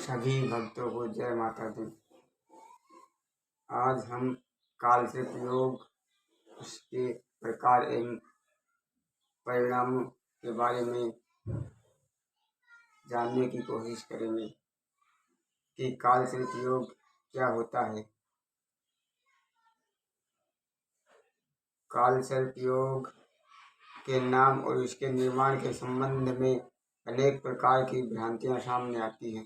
सभी भक्तों को जय माता दी। आज हम काल से प्रयोग, उसके प्रकार एवं परिणामों के बारे में जानने की कोशिश करेंगे कि काल से प्रयोग क्या होता है। काल से प्रयोग के नाम और इसके निर्माण के संबंध में अनेक प्रकार की भ्रांतियां सामने आती हैं।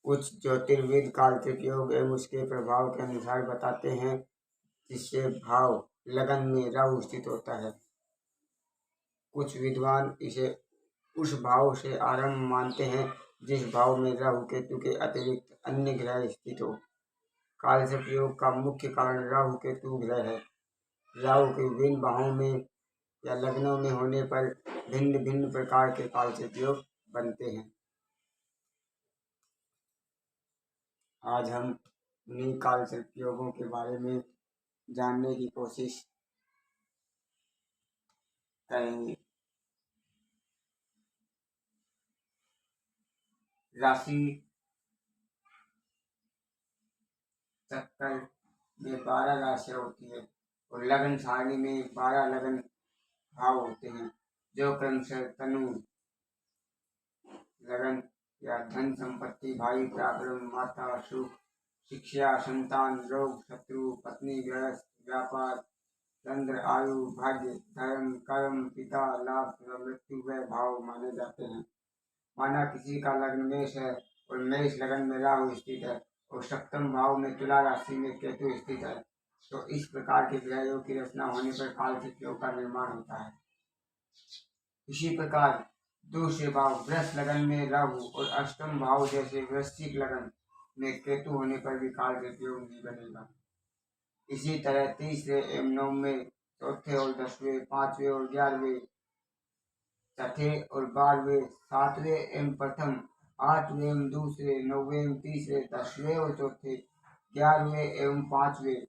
कुछ ज्योतिर्विद काल से प्रयोग एवं उसके प्रभाव के अनुसार बताते हैं, जिससे भाव लगन में राहु स्थित होता है। कुछ विद्वान इसे उस भाव से आरंभ मानते हैं जिस भाव में राहु केतु के अतिरिक्त अन्य ग्रह स्थित हो। काल से प्रयोग का मुख्य कारण राहु केतु ग्रह है। राहु के विभिन्न भावों में या लग्नों में होने पर भिन्न भिन्न प्रकार के काल से प्रयोग बनते हैं। आज हम उन्हीं काल से प्रयोगों के बारे में जानने की कोशिश करेंगे। राशि चक्कर में 12 राशियां होती है और लगन सारणी में 12 लगन भाव होते हैं, जो क्रमशः तनु लगन या धन संपत्ति, भाई पराक्रम, माता सुख, शिक्षा, संतान, रोग, शत्रु, पत्नी, गृहस्थ, व्यापार, चंद्र, आयु, भाग्य, धर्म, कर्म, पिता, लाभ, मृत्यु व भाव माने जाते हैं। माना किसी का लग्न मेष है और मेष लगन में राहु स्थित है और सप्तम भाव में तुला राशि में केतु स्थित है, तो इस प्रकार के ग्रहों की रचना होने पर काल से प्रयोग का निर्माण होता है। इसी प्रकार दूसरे भाव वृष लगन में राहु और अष्टम भाव जैसे वृश्चिक लगन में केतु होने पर भी काल से प्रयोग नहीं बनेगा। इसी तरह तीसरे एवं नौवें, चौथे और 10वें, 5वें और 11वें, छठे और 12वें, 7वें एवं प्रथम, 8वें एवं दूसरे, 9वें एवं तीसरे, 10वें और चौथे, 11वें एवं 5वें,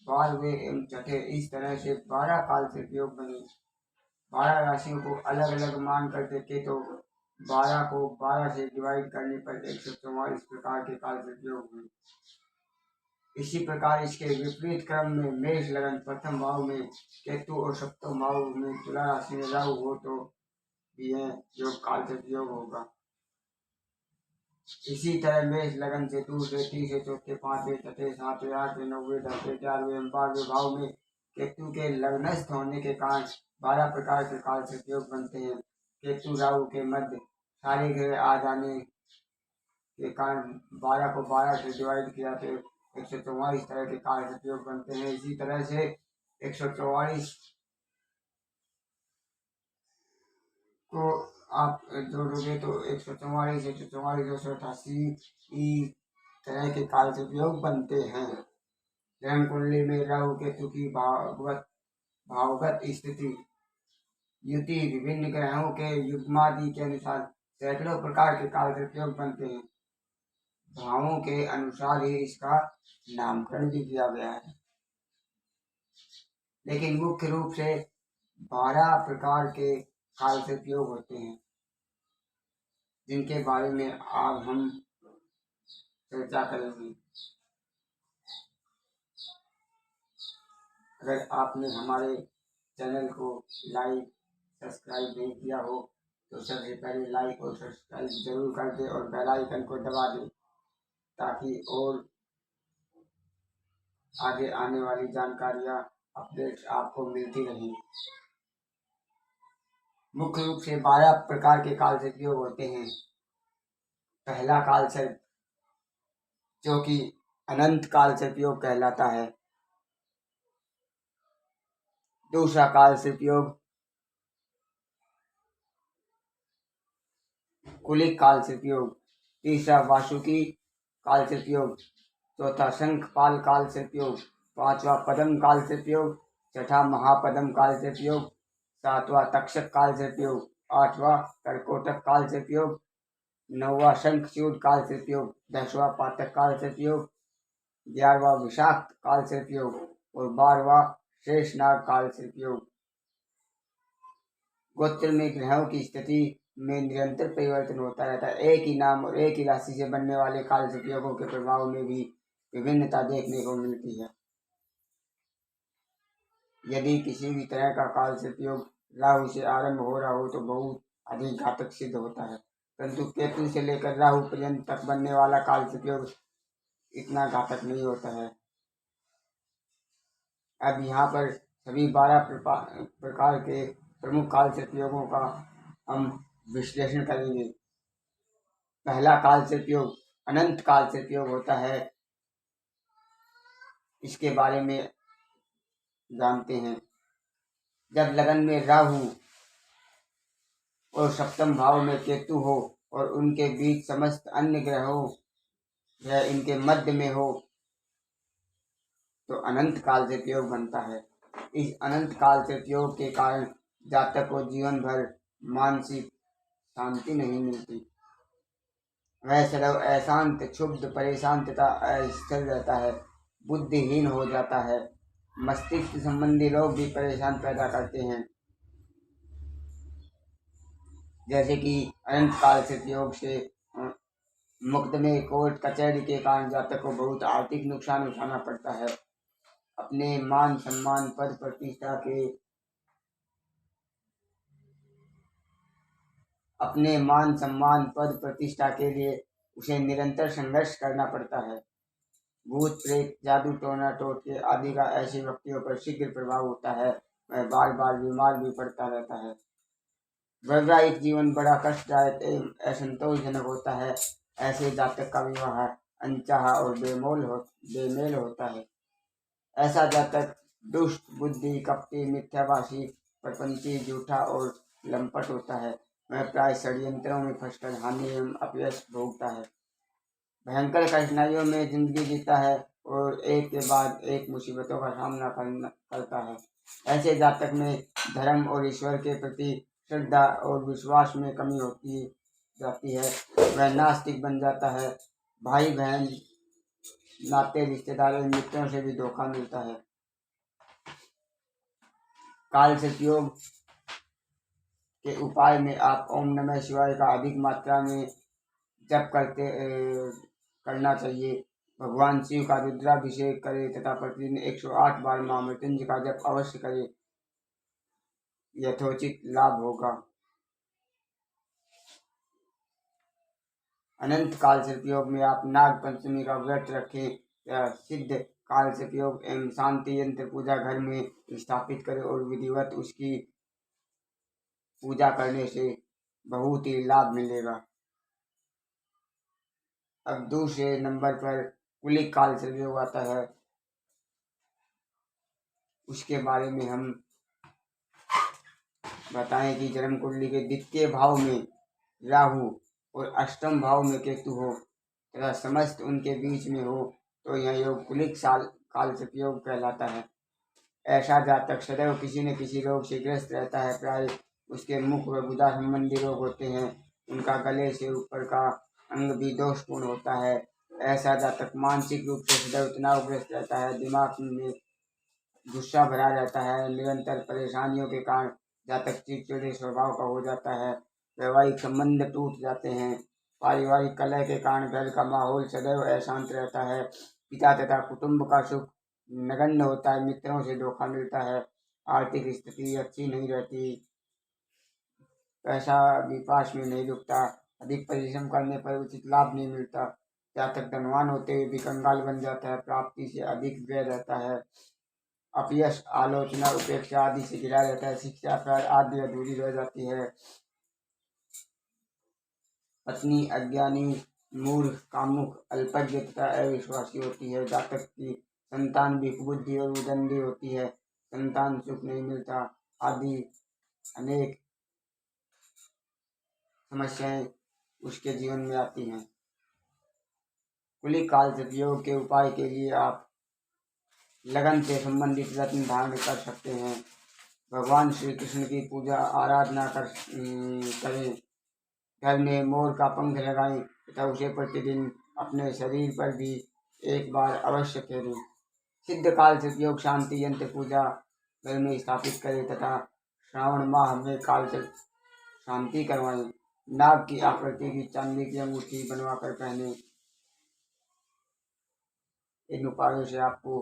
12वें एवं छठे, इस तरह से 12 काल से प्रयोग बने। 12 राशियों को अलग अलग मान कर देखे तो 12 को 12 से डिवाइड करने पर 144 प्रकार के काल से प्रयोग हुए। इसी प्रकार इसके विपरीत क्रम में मेष लगन प्रथम भाव में केतु और सप्तम भाव में तुला राशि में राहु हो तो भी है जो काल से प्रयोग होगा। इसी तरह मेष लगन से दूसरे, तीसरे, चौथे, 5वें, छठे, 7वें, 8वें, 9वें, 10वें, 11वें, 12वें भाव में केतु के लग्नस्थ होने के कारण 12 प्रकार के काल से प्रयोग बनते हैं। केतु राहु के मध्य सारे ग्रह आ जाने के कारण 12 को 12 से डिवाइड किया तो 144 तरह के काल से प्रयोग बनते हैं। इसी तरह से 144 को आप जोड़ोगे तो 144, 144, 288 तरह के काल से प्रयोग बनते हैं। जन्म कुंडली में राहु केतु की भावगत स्थिति युति विभिन्न ग्रहों के युग्मादि के अनुसार सैकड़ों प्रकार के काल से प्रयोग बनते हैं। भावों के अनुसार ही इसका नामकरण भी किया गया है, लेकिन मुख्य रूप से 12 प्रकार के काल से प्रयोग होते हैं, जिनके बारे में आज हम चर्चा करेंगे। अगर आपने हमारे चैनल को लाइक सब्सक्राइब नहीं किया हो तो सबसे पहले लाइक और सब्सक्राइब जरूर कर दें और बेल आइकन को दबा दें, ताकि और आगे आने वाली जानकारियां अपडेट्स आपको मिलती रहें। मुख्य रूप से 12 प्रकार के काल से प्रयोग होते हैं। पहला काल से जो कि अनंत काल से प्रयोग कहलाता है। दूसरा काल से प्रयोग कुलिक काल से प्रयोग। तीसरा वासुकी काल से प्रयोग। चौथा शंखपाल काल से प्रयोग। पांचवा पद्म काल से प्रयोग। छठा महापद्म काल से प्रयोग। सातवां तक्षक काल से प्रयोग। आठवां कर्कोटक काल से प्रयोग। नौवां शंखचूड काल से प्रयोग। 10वां पातक काल से प्रयोग। 11वां विषाक्त काल से प्रयोग और 12वां शेषनाग काल से प्रयोग। गोत्र में ग्रहों की स्थिति में निरंतर परिवर्तन होता रहता है। एक ही नाम और एक ही राशि से बनने वाले कालसर्प योगों के प्रभाव में भी विभिन्नता देखने को मिलती है। यदि किसी भी तरह का कालसर्प योग राहु से आरंभ हो रहा हो तो बहुत अधिक घातक सिद्ध होता है, परंतु केतु से लेकर राहु पर्यंत तक बनने वाला कालसर्प योग इतना घातक नहीं होता है। अब यहाँ पर सभी 12 प्रकार के प्रमुख कालसर्प योगों का हम विश्लेषण करेंगे। पहला कालसर्प योग अनंत कालसर्प योग होता है। इसके बारे में जानते हैं। जब लगन में राहु और सप्तम भाव में केतु हो और उनके बीच समस्त अन्य ग्रहों या इनके मध्य में हो तो अनंत कालसर्प योग बनता है। इस अनंत कालसर्प योग के कारण जातक को जीवन भर मानसिक शांति नहीं मिलती। वह सदैव अशांत, क्षुब्ध, परेशान तथा अस्थिर रहता है, बुद्धिहीन हो जाता है। मस्तिष्क संबंधी रोग भी परेशान पैदा करते हैं, जैसे कि अनंत कालसर्प योग से मुकदमे, कोर्ट कचहरी के कारण जातक को बहुत आर्थिक नुकसान उठाना पड़ता है। अपने मान सम्मान पद प्रतिष्ठा के लिए उसे निरंतर संघर्ष करना पड़ता है। भूत प्रेत, जादू टोना टोटके आदि का ऐसे व्यक्तियों पर शीघ्र प्रभाव होता है। वह बार बार बीमार भी पड़ता रहता है। वैवाहिक जीवन बड़ा कष्टदायक एवं असंतोषजनक होता है। ऐसे जातक का विवाह अनचाहा और बेमेल होता है। ऐसा जातक दुष्ट, बुद्धि, कपटी, मिथ्याभाषी, प्रपंची, झूठा और लंपट होता है। वह प्राय षड्यंत्रों में फंसकर हानि एवं अपयश भोगता है। भयंकर कठिनाइयों में जिंदगी जीता है और एक के बाद एक मुसीबतों का सामना करता है। ऐसे जातक में धर्म और ईश्वर के प्रति श्रद्धा और विश्वास में कमी होती जाती है। वह नास्तिक बन जाता है। भाई बहन, नाते रिश्तेदारों मित्रों से भी धोखा मिलता है। कालसर्प योग के उपाय में आप ओम नमः शिवाय का अधिक मात्रा में जप करना चाहिए। भगवान शिव का रुद्राभिषेक करें तथा प्रतिदिन 108 बार महामृत्युंजय का जप अवश्य करें, यथोचित लाभ होगा। अनंत कालसर्प योग में आप नाग पंचमी का व्रत रखें या सिद्ध कालसर्प योग एवं शांति यंत्र पूजा घर में स्थापित करें और विधिवत उसकी पूजा करने से बहुत ही लाभ मिलेगा। अब दूसरे नंबर पर कुलिक कालसर्प योग आता है। उसके बारे में हम बताएं कि जन्म कुंडली के द्वितीय भाव में राहु और अष्टम भाव में केतु हो तथा समस्त उनके बीच में हो तो यह योग कुलिक कालसर्प योग कहलाता है। ऐसा जातक सदैव किसी न किसी रोग से ग्रस्त रहता है। प्राय उसके मुख व गुदा संबंधी रोग होते हैं। उनका गले से ऊपर का अंग भी दोषपूर्ण होता है। ऐसा जातक मानसिक रूप से सदैव तनावग्रस्त रहता है। दिमाग में गुस्सा भरा रहता है। निरंतर परेशानियों के कारण जातक चिड़चिड़े स्वभाव का हो जाता है। वैवाहिक संबंध टूट जाते हैं। पारिवारिक कलह के कारण घर का माहौल सदैव अशांत रहता है। पिता तथा कुटुंब का सुख नगण्य होता है। मित्रों से धोखा मिलता है। आर्थिक स्थिति अच्छी नहीं रहती। पैसा भी पास में नहीं रुकता। अधिक परिश्रम करने पर उचित लाभ नहीं मिलता। जातक धनवान होते हुए भी कंगाल बन जाता है। प्राप्ति से अधिक व्यय रहता है। अपयश, आलोचना, उपेक्षा आदि से घिरा रहता है। शिक्षा कार्य आदि अधूरी रह जाती है। पत्नी अज्ञानी, मूर्ख, कामुक, अल्पज्ञ तथा अविश्वासी होती है। जातक की संतान भी कुबुद्धि और उदंडी होती है। संतान सुख नहीं मिलता आदि अनेक समस्याएं उसके जीवन में आती हैं। कुलिक कालसर्प योग के उपाय के लिए आप लगन से संबंधित रत्न धारण कर सकते हैं। भगवान श्री कृष्ण की पूजा आराधना करें। घर में मोर का पंख लगाएं तथा उसे प्रतिदिन अपने शरीर पर भी एक बार अवश्य फेरें। सिद्ध कालसर्प योग शांति यंत्र पूजा घर में स्थापित करें तथा श्रावण माह में काल से शांति करवाएं। नाग की आकृति की चांदी की अंगूठी बनवाकर पहने। इन उपायों से आपको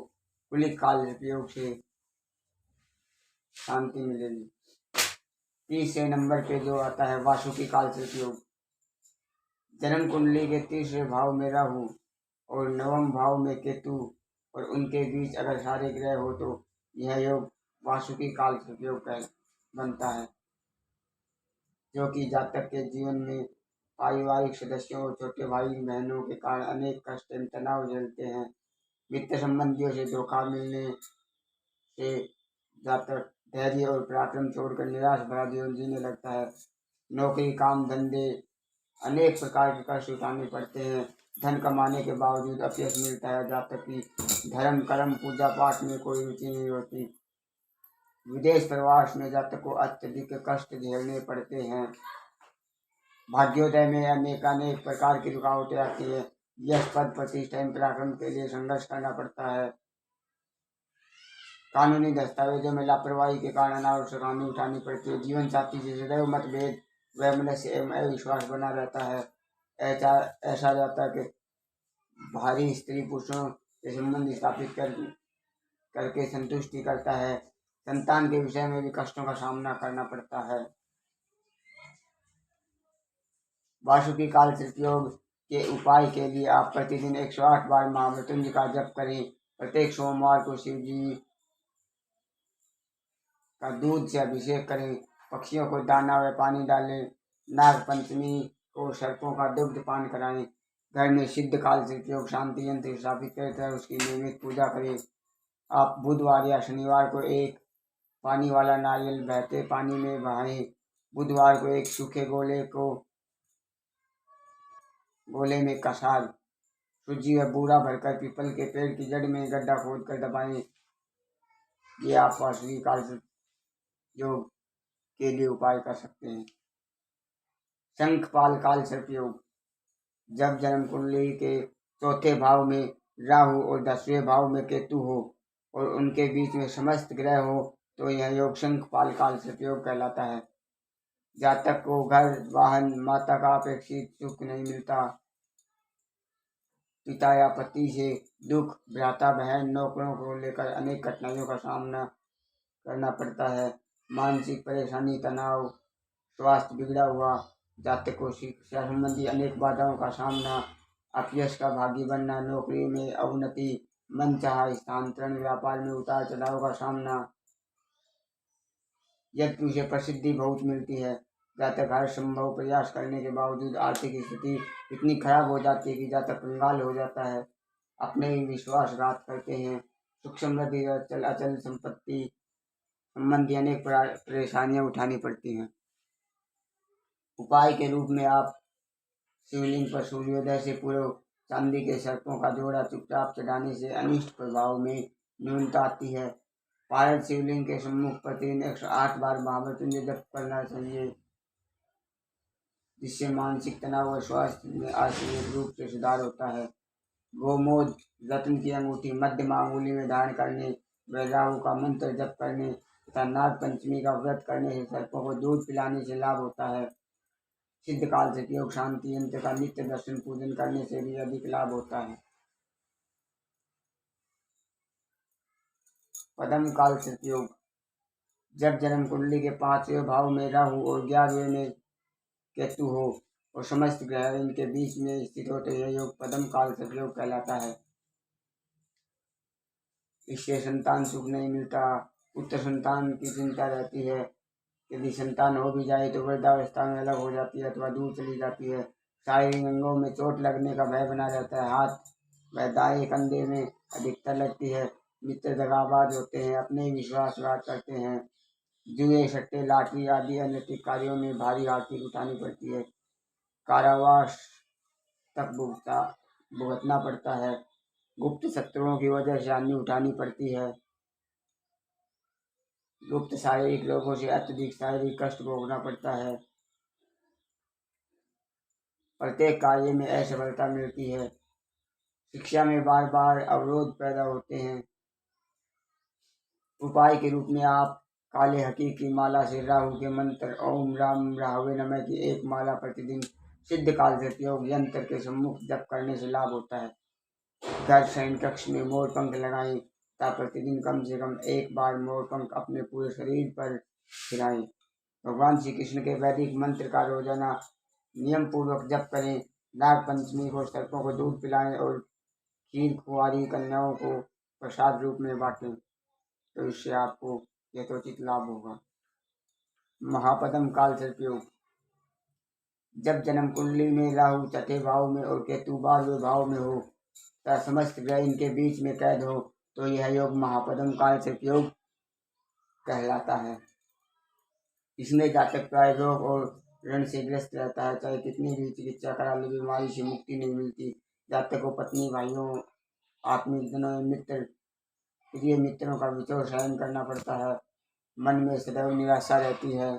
कुलिक काल उपयोग से शांति मिलेगी। तीसरे नंबर पे जो आता है वासुकी काल से उपयोग। जन्म कुंडली के तीसरे भाव में राहु और नवम भाव में केतु और उनके बीच अगर सारे ग्रह हो तो यह योग वासुकी काल से उपयोग बनता है, जो कि जातक के जीवन में पारिवारिक सदस्यों और छोटे भाई बहनों के कारण अनेक कष्ट एवं तनाव झेलते हैं। वित्त संबंधियों से धोखा मिलने से जातक धैर्य और पराक्रम छोड़कर निराश भरा जीवन जीने लगता है। नौकरी, काम, धंधे अनेक प्रकार के कष्ट उठाने पड़ते हैं। धन कमाने के बावजूद अपयश मिलता है। जातक की धर्म, कर्म, पूजा पाठ में कोई रुचि नहीं होती। विदेश प्रवास में जातक को अत्यधिक कष्ट झेलने पड़ते हैं। भाग्योदय में अनेक प्रकार की रुकावटें आती है। यश, पद, प्रतिष्ठा एवं पराक्रम के लिए संघर्ष करना पड़ता है। कानूनी दस्तावेजों में लापरवाही के कारण अनावश्यक हानि उठानी पड़ती है। जीवन साथी से सदैव मतभेद, वैमनस्य एवं अविश्वास बना रहता है। ऐसा जाता है कि भारी स्त्री पुरुषों के संबंध स्थापित करके संतुष्टि करता है। संतान के विषय में भी कष्टों का सामना करना पड़ता है। वासुकी काल से उपयोग के उपाय के लिए आप प्रतिदिन 108 बार महामृत्युंजय का जप करें। प्रत्येक सोमवार को शिव जी का दूध से अभिषेक करें। पक्षियों को दाना व पानी डालें। नाग पंचमी को सर्पों का दुग्ध पान कराएं। घर में सिद्ध काल से उपयोग शांति यंत्र स्थापित करते हैं, उसकी नियमित पूजा करें। आप बुधवार या शनिवार को एक पानी वाला नारियल बहते पानी में बहाएं। बुधवार को एक सूखे गोले में कसार, सूजी व बूरा भरकर पीपल के पेड़ की जड़ में गड्ढा खोद कर दबाएं। ये आप वासुकी काल से योग के लिए उपाय कर सकते हैं। शंखपाल काल से उपयोग। जब जन्म कुंडली के चौथे भाव में राहु और 10वें भाव में केतु हो और उनके बीच में समस्त ग्रह हो तो यह योग शंखपाल काल से उपयोग कहलाता है। जातक को घर, वाहन, माता का अपेक्षित सुख नहीं मिलता। पिता या पति से दुख, भ्राता बहन, नौकरों को लेकर अनेक कठिनाइयों का सामना करना पड़ता है। मानसिक परेशानी, तनाव, स्वास्थ्य बिगड़ा हुआ, जातक को शिक्षा संबंधी अनेक बाधाओं का सामना, अपयश का भागी बनना, नौकरी में अवनति, मनचाहा स्थानांतरण, व्यापार में उतार चढ़ाव का सामना। यद्यपि उसे प्रसिद्धि बहुत मिलती है, जातक हर संभव प्रयास करने के बावजूद आर्थिक स्थिति इतनी खराब हो जाती है कि जातक कंगाल हो जाता है। अपने ही विश्वासघात करते हैं। सुख समृद्धि, अचल संपत्ति संबंधी अनेक परेशानियां उठानी पड़ती हैं। उपाय के रूप में आप शिवलिंग पर सूर्योदय से पूर्व चांदी के सर्पों का जोड़ा चुपचाप चढ़ाने से अनिष्ट प्रभाव में न्यूनता आती है। पारद शिवलिंग के सम्मुख प्रतिदिन 108 बार महामृत्युंजय जप करना चाहिए, जिससे मानसिक तनाव और स्वास्थ्य में आशातीत रूप से सुधार होता है। गोमोद, रत्न की अंगूठी मध्यमा अंगुली में धारण करने व राहु का मंत्र जप करने तथा नाग पंचमी का व्रत करने से सर्पों को दूध पिलाने से लाभ होता है। सिद्ध काल से उपयोग शांति यंत्र का नित्य दर्शन पूजन करने से भी अधिक लाभ होता है। पद्म काल से उपयोग। जब जन्म कुंडली के 5वें भाव में राहु और 11वें में केतु हो और समस्त ग्रह इनके बीच में स्थित हो तो यह योग पद्म काल से उपयोग कहलाता है। इससे संतान सुख नहीं मिलता, पुत्र संतान की चिंता रहती है। यदि संतान हो भी जाए तो वृद्धावस्था में अलग हो जाती है अथवा दूर चली जाती है। शारीरिक अंगों में चोट लगने का भय बना रहता है। हाथ व दाएं कंधे में अधिकता लगती है। मित्र दगाबाज होते हैं, अपने विश्वासघात करते हैं। जुए, सट्टे, लाटरी आदि अनैतिक कार्यों में भारी आर्थिक उठानी पड़ती है। कारावास तक भुगतना पड़ता है। गुप्त शत्रुओं की वजह से हानि उठानी पड़ती है। गुप्त शारीरिक रोगों से अत्यधिक शारीरिक कष्ट भोगना पड़ता है। प्रत्येक कार्य में असफलता मिलती है। शिक्षा में बार बार अवरोध पैदा होते हैं। उपाय के रूप में आप काले हकी की माला से राहु के मंत्र ओम राम राहवे नमः की एक माला प्रतिदिन सिद्ध काल से प्रयोग यंत्र के सम्मुख जप करने से लाभ होता है। घर शयन कक्ष में मोर पंख लगाएं तथा प्रतिदिन कम से कम एक बार मोर पंख अपने पूरे शरीर पर फिराएं। भगवान श्री कृष्ण के वैदिक मंत्र का रोजाना नियम पूर्वक जप करें। नाग पंचमी को सर्पों को दूध पिलाएं और खीर कुंवारी कन्याओं को प्रसाद रूप में बांटें, तो इससे आपको यथोचित लाभ होगा। महापदम काल सर्पयोग। जब जन्म कुंडली में राहु चौथे भाव में और केतु 12वें भाव में हो तथा समस्त ग्रह इनके बीच में कैद हो तो यह योग महापदम काल सर्पयोग कहलाता है। इसमें जातक प्राय रोग और ऋण से ग्रस्त रहता है, चाहे कितनी भी चिकित्सा करा ले बीमारी से मुक्ति नहीं मिलती। जातक को पत्नी, भाइयों, आत्मिक जनों, मित्र, प्रिय मित्रों का विचोर सहन करना पड़ता है। मन में सदैव निराशा रहती है।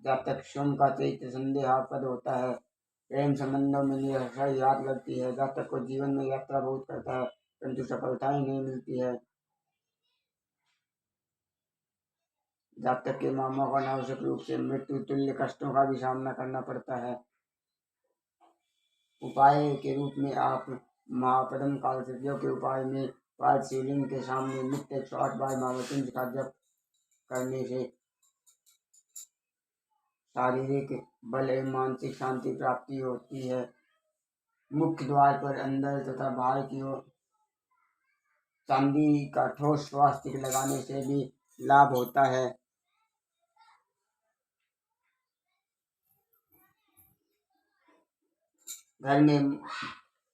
जातक स्वयं का चरित्र संदेहास्पद होता है। प्रेम संबंधों में निराशा याद लगती है। जातक को जीवन में यात्रा बहुत करता है परंतु सफलताएं नहीं मिलती है। जातक के मामा को अनावश्यक रूप से मृत्यु तुल्य कष्टों का भी सामना करना पड़ता है। उपाय के रूप में आप महापदम काल सर्पयोग के उपाय में पांच शिवलिंग के सामने नित्य 108 बार महामृत्युंजय का जप करने से शारीरिक बल एवं मानसिक शांति प्राप्ति होती है। मुख्य द्वार पर अंदर तथा बाहर की ओर चांदी का ठोस स्वास्तिक लगाने से भी लाभ होता है। घर में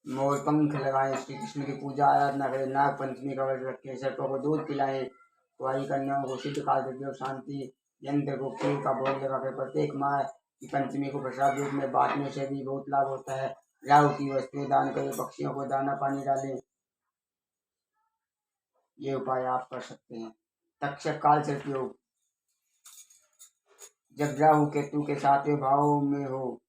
मोर पंख लगाएं, श्री कृष्ण की पूजा आराधना करें, नाग पंचमी का व्रत रखें, सर्पों को दूध पिलाएं, कुंवारी कन्याओं को सिद्ध काल सर्पयोग शांति यंत्र को खीर का भोग लगाकर प्रत्येक माह की पंचमी को प्रसाद रूप में बांटने से भी बहुत लाभ होता है। राहु की वस्तुएं दान करें, पक्षियों को दाना पानी डालें। ये उपाय आप कर सकते हैं। तक्षक काल सर्पयोग। जब राहु केतु के 7वें भाव में हो,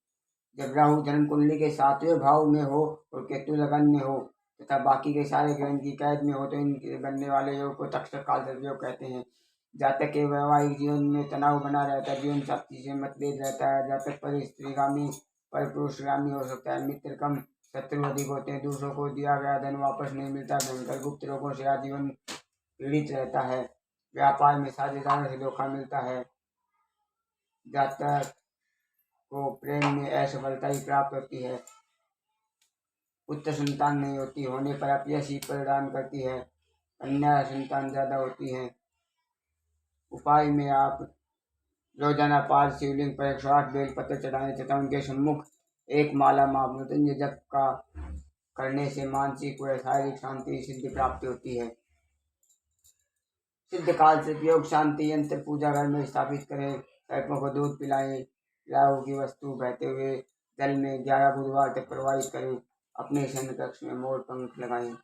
जब राहु जन्म कुंडली के 7वें भाव में हो और केतु लगन में हो तथा बाकी के सारे ग्रह की कैद में हो तो इनके बनने वाले योग को तक्षक काल सर्पयोग कहते हैं। जातक के वैवाहिक जीवन में तनाव बना रहता है, जीवन साथी से मतभेद रहता है। जातक पर स्त्रीगामी पर पुरुषगामी हो सकता है। मित्र कम, शत्रु अधिक होते हैं। दूसरों को दिया गया धन वापस नहीं मिलता। भयंकर गुप्त रोगों से आजीवन पीड़ित रहता है। व्यापार में साझेदारों से धोखा मिलता है। जातक को प्रेम में असफलता ही प्राप्त होती है। पुत्र संतान नहीं होती, होने पर अपयश ही परिणाम करती है। कन्या संतान ज्यादा होती है। उपाय में आप रोजाना 5 शिवलिंग पर 108 बेल पत्र चढ़ाएं तथा उनके सम्मुख एक माला महामृत्युंजय जप का करने से मानसिक व शारीरिक शांति सिद्धि प्राप्ति होती है। सिद्ध काल सर्पयोग शांति यंत्र पूजा घर में स्थापित करें। सर्पों को दूध पिलाएं। राहु की वस्तु बहते हुए जल में 11 बुधवार तक प्रवाहित करें। अपने शयन कक्ष में मोर पंख लगाएं।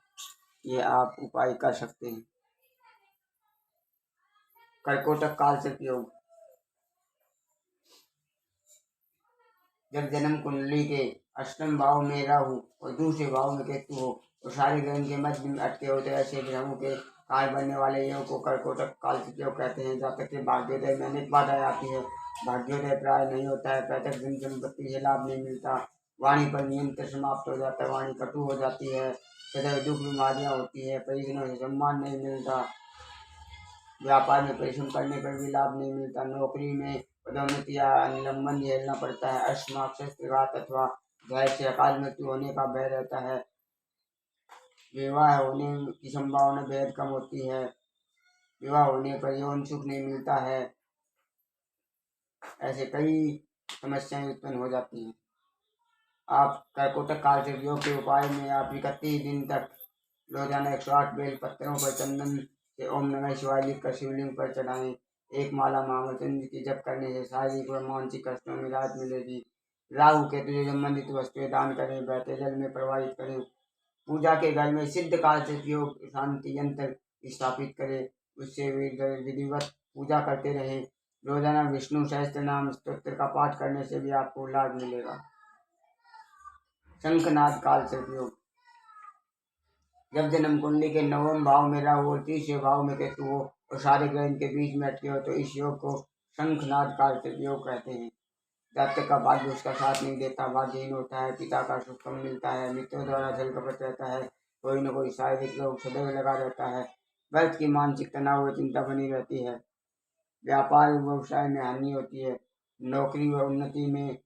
ये आप उपाय कर सकते हैं। कर्कोटक काल सर्पयोग। जब जन्म कुंडली के 8वें भाव में राहु और दूसरे भाव में केतु हो और सारे ग्रह के मध्य में अटके होते ऐसे ग्रहों के कार्य बनने वाले योग को कर्कोटक काल सर्पयोग कहते हैं। जातक के भाग्योदय में अनेक बाधाएं आती है। भाग्योदय प्राय नहीं होता है। पैतृक धन संपत्ति से लाभ नहीं मिलता। वाणी पर नियंत्रण समाप्त हो जाता है। वाणी कटु हो जाती है। सदैव दुख बीमारियां होती है। परिजनों से सम्मान नहीं मिलता। व्यापार में परिश्रम करने पर भी लाभ नहीं मिलता। नौकरी में पदोन्नति या निलंबन झेलना पड़ता है। अश्मा, शस्त्रघात अथवा जहर से अकाल मृत्यु होने का भय रहता है। विवाह होने की संभावना बेहद कम होती है। विवाह होने पर यौन सुख नहीं मिलता है। ऐसे कई समस्याएं उत्पन्न हो जाती हैं। आप कर्कोटक काल सर्पयोग के उपाय में आप 31 दिन तक रोजाना 108 बेल पत्रों पर चंदन से ओम नमः शिवाय लिखकर शिवलिंग पर चढ़ाएं। एक माला महामृत्युंजय की जप करने से शारीरिक व मानसिक कष्टों में राहत मिलेगी। राहु केतु से संबंधित वस्तुएं दान करें। बहते जल में प्रवाहित करें। पूजा के घर में सिद्ध काल सर्पयोग शांति यंत्र स्थापित करें। उससे विधिवत पूजा करते रहें। रोजाना विष्णु सहस्त्र नाम स्तोत्र का पाठ करने से भी आपको लाभ मिलेगा। शंखनाद काल सर्पयोग। जब जन्म कुंडली के 9वें भाव में राहु और 30वें भाव में केतु हो और सारे ग्रह इनके बीच में अटके हो तो इस योग को शंखनाद काल से योग कहते हैं। जातक का भाग्य उसका साथ नहीं देता, भाग्यहीन होता है, पिता का सुख कम मिलता है, मित्रों द्वारा छल कपट रहता है, कोई न कोई शारीरिक रोग सदैव लगा रहता है, व्यक्ति की मानसिक तनाव व चिंता बनी रहती है, व्यापार व व्यवसाय में हानि होती है, नौकरी व उन्नति में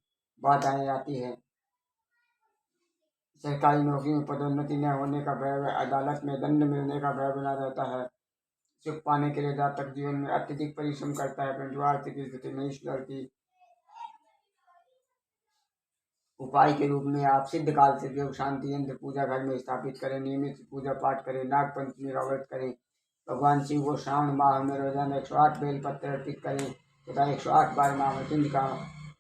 बाधाएं आती है, सरकारी नौकरी में पदोन्नति न होने का भय व अदालत में दंड मिलने का भय बना रहता है। सुख पाने के लिए जातक जीवन में अत्यधिक परिश्रम करता है, परंतु आर्थिक स्थिति नहीं सुधरती। उपाय के रूप में आप सिद्ध काल से योग शांति यंत्र पूजा घर में स्थापित करें, नियमित पूजा पाठ करें, नाग पंचमी का व्रत करें, भगवान शिव को श्रावण माह में रोजाना 108 बेल पत्र अर्पित करें तथा 108 बार महामृत्युंजय का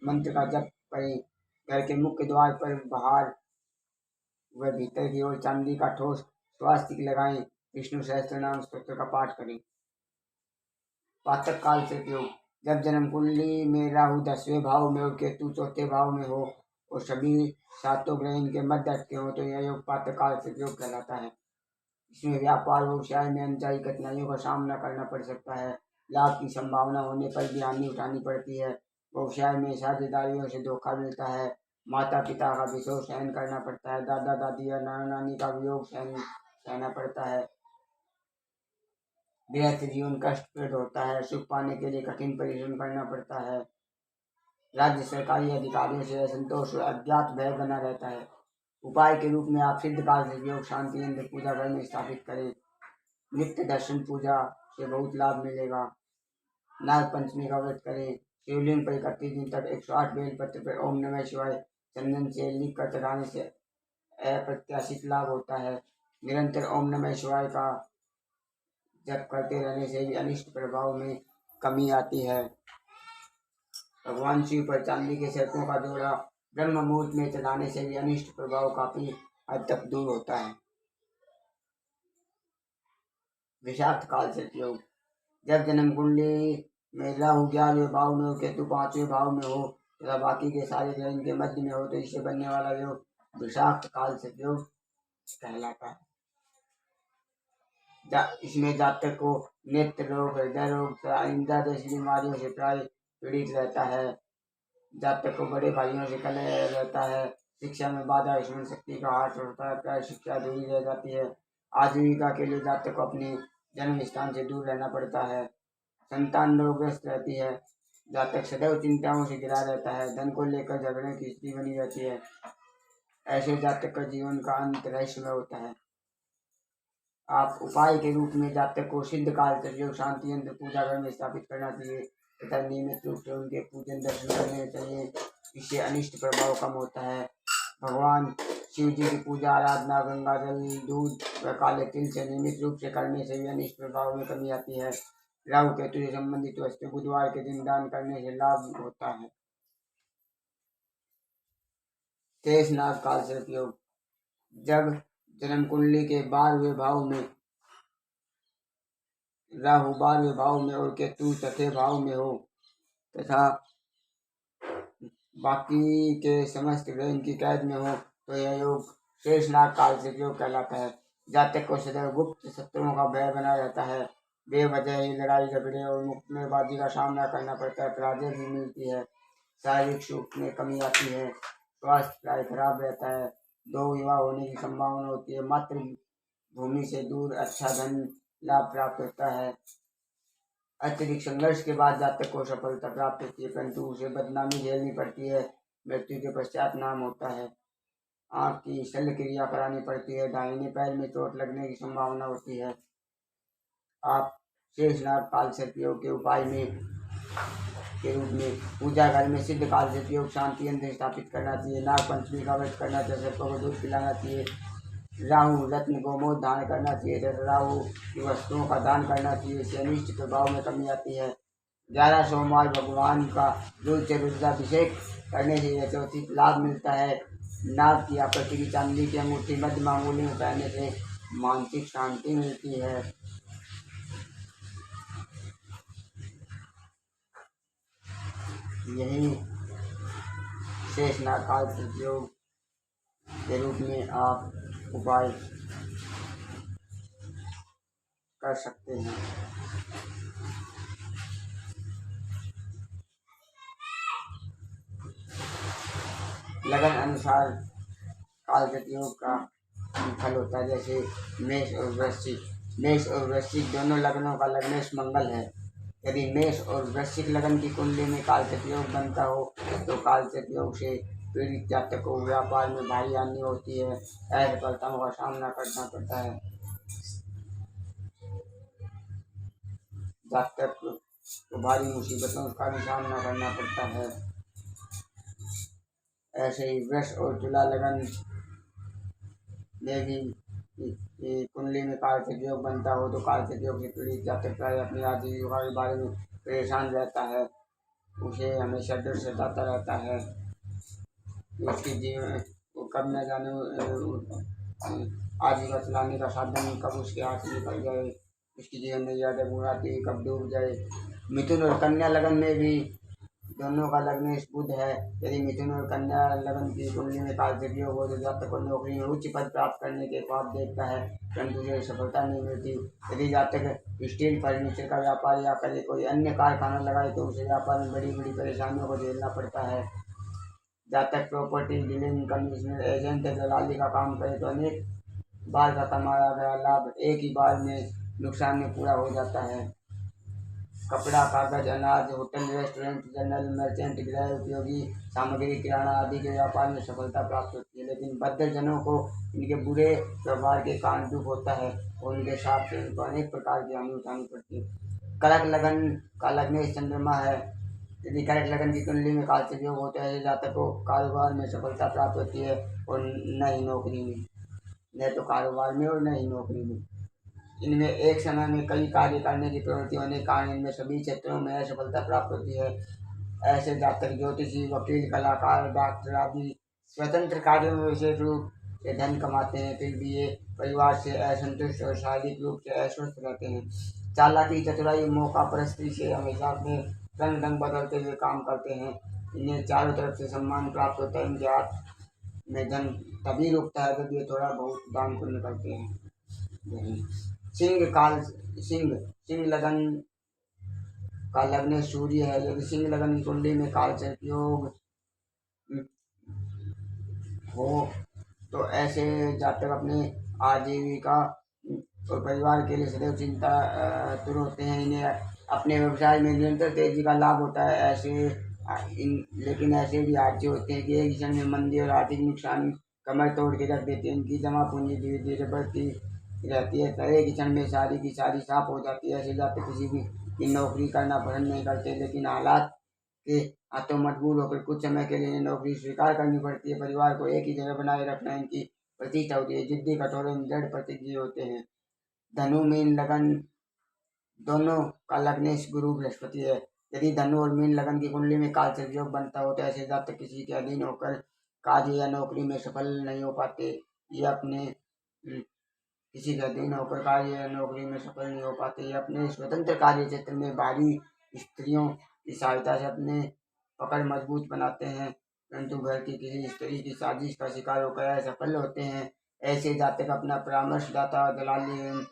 मंत्र का जप करें। घर के मुख्य द्वार पर बाहर व भीतर की ओर चांदी का ठोस स्वास्तिक लगाएं, विष्णु सहस्त्र नाम स्तोत्र का पाठ करें। पातक काल से उपयोग, जब जन्म कुंडली में राहु 10वें भाव में और केतु 4थे भाव में हो और सभी सातों ग्रह इनके मध्य अटके हो तो यह योग पातक काल से उपयोग कहलाता है। इसमें व्यापार व्यवसाय में अनचाही कठिनाइयों का सामना करना पड़ सकता है, लाभ की संभावना होने पर भी हानि उठानी पड़ती है, व्यवसाय में साझेदारियों से धोखा मिलता है, माता पिता का विषोह सहन करना पड़ता है, दादा दादी या नाना नानी का वियोग सहना पड़ता है, गृहस्थ जीवन कष्टप्रद होता है, सुख पाने के लिए कठिन परिश्रम करना पड़ता है, राज्य सरकारी अधिकारियों से असंतोष और अज्ञात भय बना रहता है। उपाय के रूप में आप सिद्ध काल से योग शांति यंत्र पूजा घर में स्थापित करें, नित्य दर्शन पूजा से बहुत लाभ मिलेगा, नाग पंचमी का व्रत करें, शिवलिंग पर 31 दिन तक 108 बेल पत्र पर ओम नमः शिवाय चंदन से लिख कर चढ़ाने से अप्रत्याशित लाभ होता है, निरंतर ओम नमः शिवाय का जप करते रहने से भी अनिष्ट प्रभाव में कमी आती है। भगवान शिव पर चांदी के सिक्कों का जोड़ा ब्रह्म मुहूर्त में चढ़ाने से भी अनिष्ट प्रभाव काफी हद तक दूर होता है। विषाक्त काल से उपयोग, जब जन्म कुंडली में राहु 11वें भाव में हो, केतु 5वें भाव में हो तथा बाकी के सारे ग्रह इनके मध्य में हो तो इससे बनने वाला योग विषाक्त काल से उपयोग कहलाता है। इसमें जातक को नेत्र रोग, हृदय रोग तथा इंद्रिय जैसी बीमारियों से प्राय पीड़ित रहता है, जातक को बड़े भाइयों से कलह रहता है, शिक्षा में बाधा, स्मरण शक्ति का ह्रास होता है, प्राय शिक्षा अधूरी रह जाती है, आजीविका के लिए जातक को अपने जन्म स्थान से दूर रहना पड़ता है, संतान रोगग्रस्त रहती है, जातक सदैव चिंताओं से घिरा रहता है, धन को लेकर झगड़े की स्थिति बनी रहती है, ऐसे जातक का जीवन का अंत रहस्यमय होता है। आप उपाय के रूप में जातक को सिद्ध काल से योग शांति यंत्र पूजा घर में स्थापित करना चाहिए तथा नियमित रूप से उनके पूजन दर्शन करने चाहिए, इससे अनिष्ट प्रभाव कम होता है। भगवान शिव जी की पूजा आराधना गंगा जल, दूध व काले तिल से नियमित रूप से करने से भी अनिष्ट प्रभाव में कमी आती है। राहु केतु से संबंधित वस्तु बुधवार के दिन दान करने से लाभ होता है। शेष नाग काल से उपयोग, जब जन्म कुंडली के 12वें भाव में राहु 12वें भाव में और केतु 6ठे भाव में हो तथा बाकी के समस्त ग्रह इनकी कैद में हो तो यह योग शेषनाग काल से उपयोग कहलाता है। जातक को सदैव गुप्त शत्रुओं का भय बना रहता है, बेवजह ही लड़ाई झगड़े और मुक्केबाजी का सामना करना पड़ता है, पराजय भी मिलती है, शारीरिक सुख में कमी आती है, स्वास्थ्य प्राय खराब रहता है, 2 विवाह होने की संभावना होती है, मातृभूमि से दूर अच्छा धन लाभ प्राप्त होता है, अत्यधिक संघर्ष के बाद जातक को सफलता प्राप्त होती है परंतु उसे बदनामी झेलनी पड़ती है, मृत्यु के पश्चात नाम होता है, आँख की शल्य क्रिया करानी पड़ती है, दाहिने पैर में चोट लगने की संभावना होती है। आप शेषनाग काल से उपयोग के उपाय में के रूप में पूजा घर में सिद्ध काल से उपयोग शांति यंत्र स्थापित करना चाहिए, नाग पंचमी का व्रत करना चाहिए, सबको को दूध पिलाना चाहिए, राहु रत्न गोमोद दान करना चाहिए तथा राहु की वस्तुओं का दान करना चाहिए, इससे अनिष्ट प्रभाव में कमी आती है। 11 सोमवार भगवान का दूध से रुद्राभिषेक करने से यथोचित लाभ मिलता है। नाग की आकृति की चांदी की अंगूठी मध्य मांगुली में पहनने से मानसिक शांति मिलती है। यही शेषनाग काल से उपयोग के रूप में आप उपाय कर सकते हैं। लगन अनुसार काल योग का फल होता है। जैसे मेष और वृश्चिक दोनों लग्नों का लग्नेश मंगल है। यदि मेष और वृश्चिक लगन की कुंडली में कालचक्र योग बनता हो तो कालचक्र योग से पीड़ित जातक को व्यापार में भारी हानि होती है, असफलताओं का सामना करना पड़ता है। जातक को भारी मुसीबतों का भी सामना करना पड़ता है। ऐसे ही वृष और तुला लगन में भी कुंडली में कालचक्र योग बनता हो तो कालचक्र योग से पीड़ित जातक प्राय अपनी आजीविका के बारे में परेशान रहता है। उसे हमेशा डर सताता रहता है। उसके जीवन को कब न जाने आजीविका चलाने का साधन कब उसके हाथ से निकल जाए, उसके जीवन में ज़्यादा गुण आती है कब डूब जाए। मिथुन और कन्या लगन में भी दोनों का लग्नेश बुध है। यदि मिथुन और कन्या लगन की कुंडली में कालचक्र योग हो तो जातक को नौकरी में उच्च पद प्राप्त करने के ख्वाब देखता है, परंतु उसे सफलता नहीं मिलती। यदि जातक स्टील फर्नीचर का व्यापार या करे कोई अन्य कारखाना लगाए तो उसे व्यापार में बड़ी बड़ी परेशानियों को झेलना पड़ता है। जातक प्रॉपर्टी डीलिंग कमीशनर एजेंट दलाली का काम करे तो अनेक बार का कमाया गया लाभ एक ही बार में नुकसान में पूरा हो जाता है। कपड़ा, कागज, अनाज, होटल, रेस्टोरेंट, जनरल मर्चेंट, गृह उपयोगी सामग्री, किराना आदि के व्यापार में सफलता प्राप्त होती है, लेकिन बद्धजनों को इनके बुरे व्यवहार के कारण दुख होता है और उनके साथ से उनको अनेक प्रकार की हानि उठानी पड़ती है। कर्क लगन का लग्नेश चंद्रमा है। यदि कर्क लगन की कुंडली में कालचक्र योग होता है जातक को कारोबार में सफलता प्राप्त होती है और न ही नौकरी में, न तो कारोबार में और न ही नौकरी में। इनमें एक समय में कई कार्य करने की प्रवृत्ति होने के कारण इनमें सभी क्षेत्रों में असफलता प्राप्त होती है। ऐसे जातक ज्योतिषी, वकील, कलाकार, डॉक्टर आदि स्वतंत्र कार्यों में विशेष रूप से धन कमाते हैं, फिर भी ये परिवार से असंतुष्ट और शारीरिक रूप से अस्वस्थ रहते हैं। चालाकी, चतुराई, मौका परस्ती से हमेशा अपने रंग ढंग बदलते हुए काम करते हैं। इन्हें चारों तरफ से सम्मान प्राप्त होता है। इनके हाथ में धन तभी रुकता है जब ये थोड़ा बहुत दान पुण्य करते हैं। सिंह लगन का लग्न सूर्य है। यदि सिंह लगन की कुंडली में कालचक्र योग हो तो ऐसे जातक अपने आजीविका और परिवार के लिए सदैव चिंता तुर होते हैं। इन्हें अपने व्यवसाय में निरंतर तेजी का लाभ होता है। लेकिन ऐसे भी हादसे होते हैं कि एक क्षण में मंदी और आर्थिक नुकसान कमर तोड़ के रख देते हैं। इनकी जमा पूंजी धीरे धीरे बढ़ती रहती है, एक ही क्षण में सारी की सारी साफ हो जाती है। ऐसे जाते किसी भी की नौकरी करना पसंद नहीं करते, लेकिन हालात के हाथों मजबूर होकर कुछ समय के लिए नौकरी स्वीकार करनी पड़ती है। परिवार को एक ही जगह बनाए रखना इनकी प्रतीक्षा होती है। जिद्दी, कठोर एवं दृढ़ प्रतिज्ञ होते हैं। धनु मीन लगन दोनों का लग्नेश गुरु बृहस्पति है। यदि धनु और मीन लगन की कुंडली में कालचक्र योग बनता हो तो ऐसे जातक किसी के अधीन होकर कार्य या नौकरी में सफल नहीं हो पाते। ये अपने किसी के अधीन होकर कार्य या नौकरी में सफल नहीं हो पाते। ये अपने स्वतंत्र कार्य क्षेत्र में बाहरी स्त्रियों की सहायता से अपने पकड़ मजबूत बनाते हैं, परंतु घर की किसी स्त्री की साजिश का शिकार होकर असफल होते हैं। ऐसे जातक अपना परामर्शदाता, दलाली एवं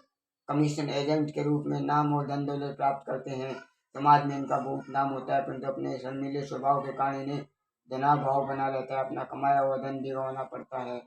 कमीशन एजेंट के रूप में नाम और धन दौलत प्राप्त करते हैं। समाज में इनका बहुत नाम होता है, परंतु अपने शर्मीले स्वभाव के कारण इन्हें धनाभाव बना रहता है। अपना कमाया हुआ धन भी गंवाना पड़ता है।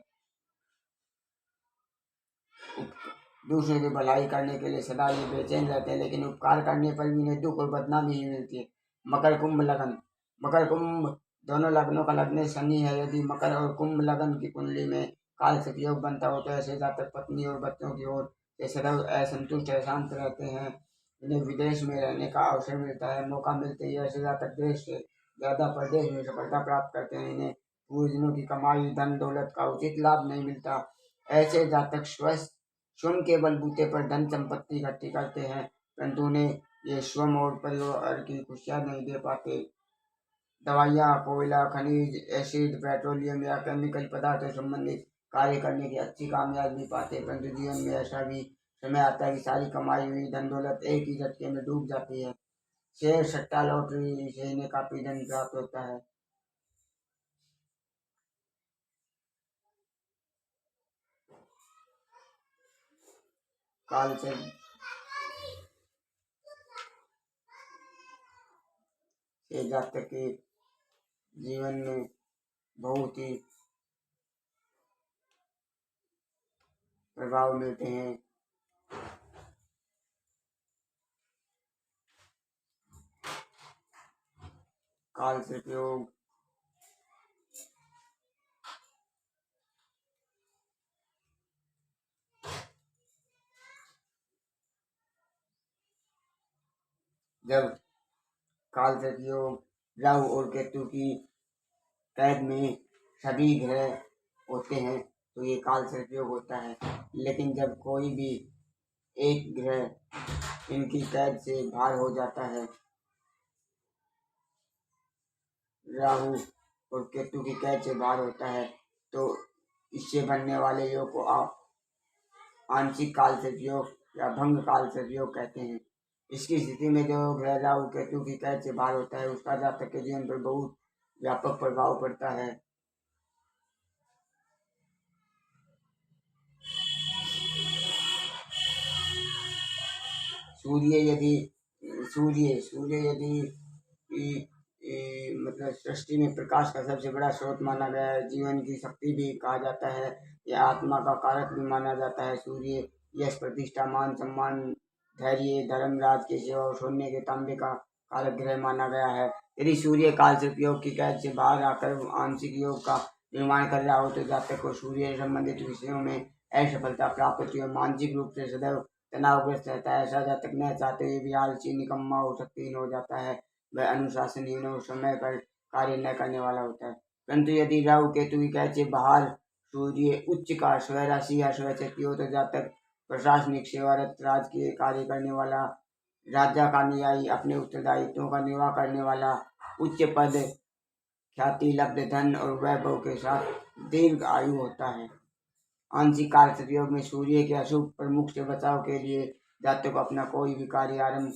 दूसरे की भलाई करने के लिए सदा ये बेचैन रहते हैं, लेकिन उपकार करने पर भी इन्हें दुख और बदनामी ही मिलती है। मकर कुंभ लगन मकर कुंभ दोनों लग्नों का लग्न शनि है। यदि मकर और कुंभ लगन की कुंडली में कालचक्र योग बनता हो तो ऐसे जातक पत्नी और बच्चों की ओर से सदैव असंतुष्ट अशांत रहते हैं। इन्हें विदेश में रहने का अवसर मिलता है। मौका मिलते ही ऐसे जातक देश से ज्यादा प्रदेश में सफलता प्राप्त करते हैं। इन्हें पूर्वजों की कमाई धन दौलत का उचित लाभ नहीं मिलता। ऐसे जातक स्वयं के बलबूते पर धन संपत्ति इकट्ठी करते हैं, परंतु उन्हें ये स्वयं और परिवार की खुशियां नहीं दे पाते। दवाइयाँ, कोयला, खनिज, एसिड, पेट्रोलियम या केमिकल पदार्थों से संबंधित कार्य करने की अच्छी कामयाबी नहीं पाते, परंतु जीवन में ऐसा भी समय आता है कि सारी कमाई हुई धन दौलत एक ही झटके में डूब जाती है। शेयर, सट्टा, लॉटरी से इन्हें काफी धन प्राप्त होता है। काल से जातक के जीवन में बहुत ही प्रभाव मिलते हैं। काल सर्प योग जब काल सर्प योग राहु और केतु की कैद में सभी ग्रह होते हैं तो ये काल सर्प योग होता है। लेकिन जब कोई भी एक ग्रह इनकी कैद से बाहर हो जाता है, राहु और केतु की कैद से बाहर होता है, तो इससे बनने वाले योग को आप आंशिक काल सर्प योग या भंग काल सर्प योग कहते हैं। इसकी स्थिति में जो ग्रह राहु केतु की कैद से बाहर होता है उसका जातक के जीवन पर बहुत व्यापक प्रभाव पड़ता है। सूर्य यदि सूर्य यदि मतलब सृष्टि में प्रकाश का सबसे बड़ा स्रोत माना गया है, जीवन की शक्ति भी कहा जाता है, या आत्मा का कारक भी माना जाता है। सूर्य यश प्रतिष्ठा मान सम्मान धैर्य धर्म राज की सेवा और सोने के तांबे का कारक ग्रह माना गया है। यदि सूर्य काल सर्प योग की कैद से बाहर आकर आंशिक योग का निर्माण कर रहा हो तो जातक को सूर्य संबंधित विषयों में असफलता प्राप्त होती है, मानसिक रूप से सदैव तनावग्रस्त रहता है। ऐसा जातक न चाहते हुए भी आलसी निकम्मा और शक्तिहीन हो जाता है। वह अनुशासनहीन और समय पर कार्य न करने वाला होता है। परंतु यदि राहु केतु की कैद से बाहर सूर्य उच्च का स्वराशि या स्वशक्ति हो तो जातक प्रशासनिक सेवारत राजकीय कार्य करने वाला, राजा का न्यायी, अपने उत्तरदायित्वों का निर्वाह करने वाला, उच्च पद ख्याति लब्ध धन और वैभव के साथ दीर्घ आयु होता है। आंशिक काल सर्प योग में सूर्य के अशुभ प्रमुख से बचाव के लिए जातक को अपना कोई भी कार्य आरंभ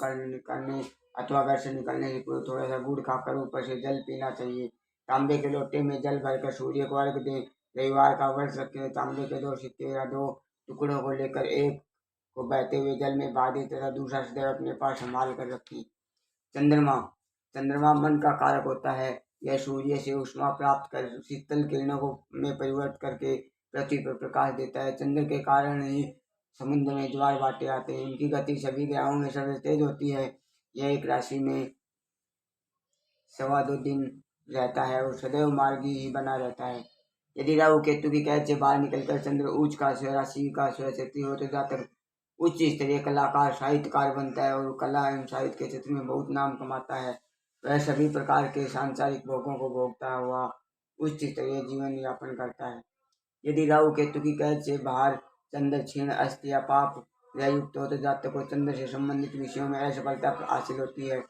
करने अथवा घर से निकलने से पूर्व थोड़ा सा गुड़ खाकर ऊपर से जल पीना चाहिए। तांबे के लोटे में जल भरकर सूर्य को अर्घ दें। रविवार का व्रत रखें। तांबे के 2 सिक्के या 2 टुकड़ों को लेकर एक को बहते हुए जल में बहा दें तथा दूसरा सदैव अपने पास संभाल कर रखें। चंद्रमा चंद्रमा मन का कारक होता है। यह सूर्य से ऊष्मा प्राप्त कर शीतल किरणों को में परिवर्तित करके पृथ्वी पर प्रकाश देता है। चंद्र के कारण ही समुद्र में ज्वार भाटे आते हैं। इनकी गति सभी ग्रहों में सबसे तेज होती है। यह एक राशि में 2.25 दिन रहता है और सदैव मार्गी ही बना रहता है। यदि राहु केतु की कैद से बाहर निकलकर चंद्र उच्च का स्वराशि का स्वशक्ति हो तो जाकर उच्च स्तरीय कलाकार साहित्यकार बनता है और कला एवं साहित्य के क्षेत्र में बहुत नाम कमाता है। वह सभी प्रकार के सांसारिक भोगों को भोगता हुआ उच्च स्तरीय जीवन यापन करता है। यदि राहु केतु की कैद से बाहर चंद्र क्षीण अस्त या पाप युक्त हो तो जातक को चंद्र से संबंधित विषयों में असफलता हासिल होती है।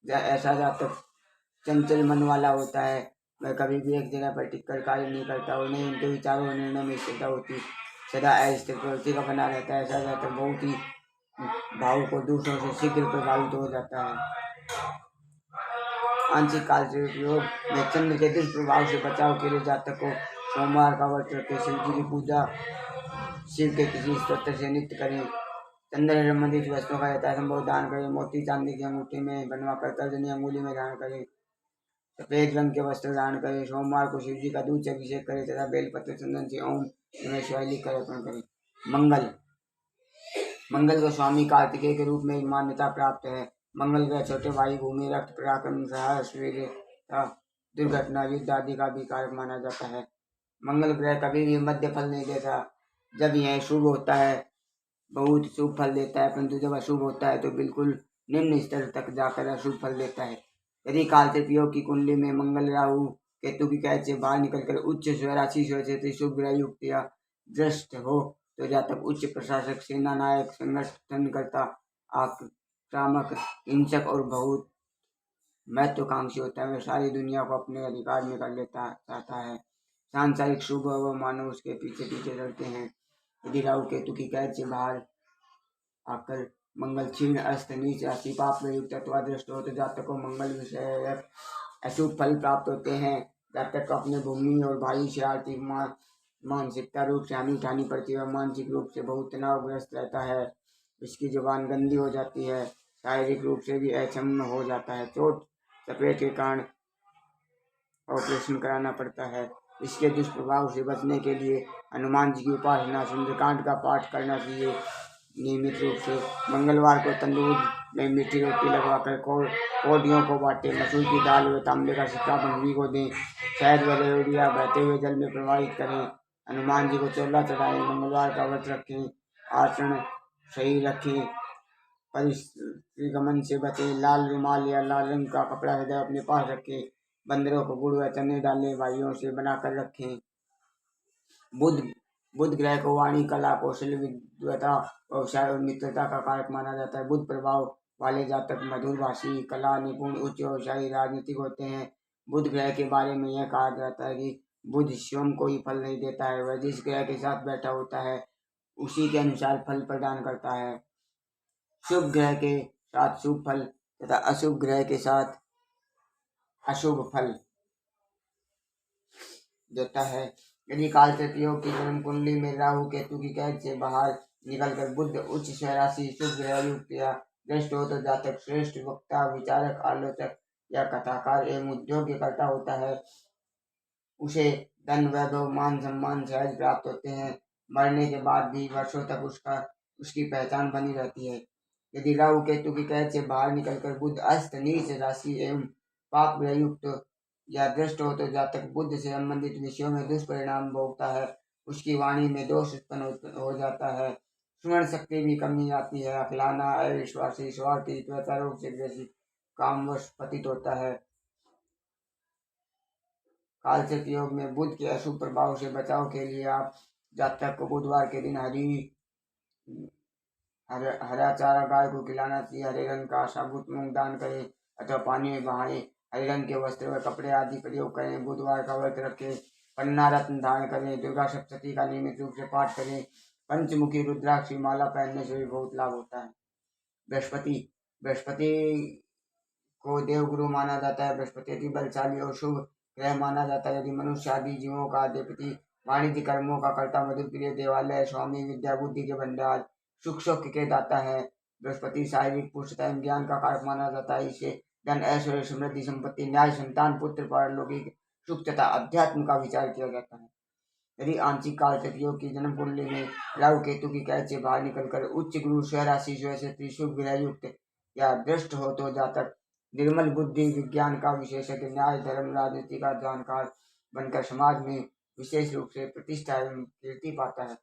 ऐसा जातक चंचल मन वाला होता है। वह कभी भी एक जगह पर टिककर कार्य नहीं करता। उन्हें उनके विचारों और निर्णय में स्थिरता होती, सदा अस्थिर प्रवृत्ति का बना रहता है। ऐसा जातक बहुत ही भावुक और दूसरों से शीघ्र प्रभावित हो जाता है। आंशिक काल सर्प योग में चंद्र के दुष्प्रभाव से बचाव के लिए जातक को सोमवार का व्रत रखें। शिव जी की पूजा शिव के किसी स्तोत्र से नित्य करें। चंद्र से संबंधित वस्तुओं का यथासंभव दान करें। मोती चांदी की अंगूठी में बनवाकर तर्जनी अंगुली में धारण करें। सफेद रंग के वस्त्र धारण करें। सोमवार को शिव जी का दूध से अभिषेक करें तथा बेलपत्र चंदन से ओम नमः शिवाय लिखकर अर्पण करें। मंगल को स्वामी कार्तिकेय के रूप में मान्यता प्राप्त है। मंगल ग्रह छोटे भाई भूमि रक्त पराक्रम साहस वीरता दुर्घटना युद्ध आदि का भी कारक माना जाता है। मंगल ग्रह कभी भी मध्य फल नहीं देता। जब यह शुभ होता है बहुत शुभ फल देता है, परंतु जब अशुभ होता है तो बिल्कुल निम्न स्तर तक जाकर अशुभ फल देता है। यदि काल सर्प योग की कुंडली में मंगल राहु केतु की कैद से बाहर निकलकर उच्च स्वराशि से शुभ ग्रह युक्त या दृष्ट हो तो जातक उच्च प्रशासक, सेना नायक, संगठनकर्ता, आक्रामक, हिंसक और बहुत महत्वाकांक्षी होता है। वह सारी दुनिया को अपने अधिकार में कर लेता चाहता है। सांसारिक शुभ व मानव उसके पीछे पीछे चलते हैं। यदि राहु केतु की कैद से बाहर आकर मंगल क्षीण अस्त नीच राशि पाप में युक्त अथवा दृष्ट हो तो जातक को मंगल विषय अशुभ फल प्राप्त होते हैं। जातक को अपने भूमि और भाई से आर्थिक मानसिकता रूप से हानि उठानी पड़ती है। मानसिक रूप से बहुत तनावग्रस्त रहता है। इसकी जुबान गंदी हो जाती है। शारीरिक रूप से भी अक्षम हो जाता है। चोट चपेट के कारण ऑपरेशन कराना पड़ता है। इसके दुष्प्रभाव से बचने के लिए हनुमान जी की उपासना, सुंदरकांड का पाठ करना चाहिए नियमित रूप से। मंगलवार को तंदूर में मीठी रोटी लगवाकर कोडियों को बांटे। मसूर की दाल व तांबे का सिक्का बंदी को दें। शहद व रेवड़िया बहते हुए जल में प्रवाहित करें। हनुमान जी को चोला चढ़ाएं। मंगलवार का व्रत रखें। आचरण सही रखें। परिगमन से बचें। लाल रुमाल या लाल रंग का कपड़ा हृदय अपने पास रखें। बंदरों को गुड़ व चने डालें। भाइयों से बनाकर रखें। बुध ग्रह को वाणी, कला, कौशल, विद्वता, व्यवसाय और मित्रता का कारक माना जाता है। बुध प्रभाव वाले जातक मधुरभाषी, कला निपुण, उच्च व्यवसायी, राजनीतिक होते हैं। बुध ग्रह के बारे में यह कहा जाता है कि बुध स्वयं कोई फल नहीं देता है, वह जिस ग्रह के साथ बैठा होता है उसी के अनुसार फल प्रदान करता है। शुभ ग्रह के साथ शुभ फल तथा अशुभ ग्रह के साथ अशुभ फल देता है। यदि कालचक्र योग की जन्म कुंडली में राहु केतु की कैद से बाहर निकलकर बुध उच्च स्वराशि शुभ ग्रह युक्त या दृष्ट हो तो जातक श्रेष्ठ वक्ता, विचारक, आलोचक या कथाकार एवं उद्योगकर्ता होता है। उसे धन, वैभव, मान सम्मान सहज प्राप्त होते हैं। मरने के बाद भी वर्षों तक उसकी पहचान बनी रहती है। यदि राहु केतु की कैद से बाहर निकलकर बुध अस्त, नीच राशि एवं पाप ग्रह युक्त या दृष्ट हो तो जातक बुद्ध से संबंधित विषयों में दुष्परिणाम भोगता है। उसकी वाणी में दोष उत्पन्न हो जाता है। स्मरण शक्ति भी कमी आती है। अकलाना, अविश्वासी, स्वार्थी, त्वचा रोग से ग्रसित, कामवश पतित होता है। कालचक्र योग में बुध के अशुभ प्रभाव से बचाव के लिए आप जातक को बुधवार के दिन हरा चारा गाय को खिलाना चाहिए। हरे रंग का साबुत मूंग दान करें अथवा पानी में बहाएं। हरे रंग के वस्त्र व कपड़े आदि प्रयोग करें। बुधवार का व्रत रखें। पन्ना रत्न धारण करें। दुर्गा सप्तशती का नियमित रूप से पाठ करें। पंचमुखी रुद्राक्ष की माला पहनने से भी बहुत लाभ होता है। बृहस्पति को देवगुरु माना जाता है। बृहस्पति अति बलशाली और शुभ ग्रह माना जाता है। यदि मनुष्य आदि जीवों का अधिपति, वाणिज्य कर्मों का कर्ता, मधुर प्रिय, देवालय स्वामी, विद्या बुद्धि के भंडार, सुख शौक के दाता है। बृहस्पति शारीरिक पुरुषता एवं ज्ञान का कारक माना जाता है। इसे धन, ऐश्वर्य, समृद्धि, संपत्ति, न्याय, संतान, पुत्र, पारलौकिक सुख तथा अध्यात्म का विचार किया जाता है। यदि आंशिक कालचक्र योग की जन्म कुंडली में राहु केतु की कैद से बाहर निकलकर उच्च गुरु, स्वराशि, स्वक्षेत्री, शुभ ग्रह युक्त या दृष्ट हो तो जातक निर्मल बुद्धि, विज्ञान का विशेषज्ञ, न्याय, धर्म, राजनीति का जानकार बनकर समाज में विशेष रूप से प्रतिष्ठा एवं कीर्ति पाता है।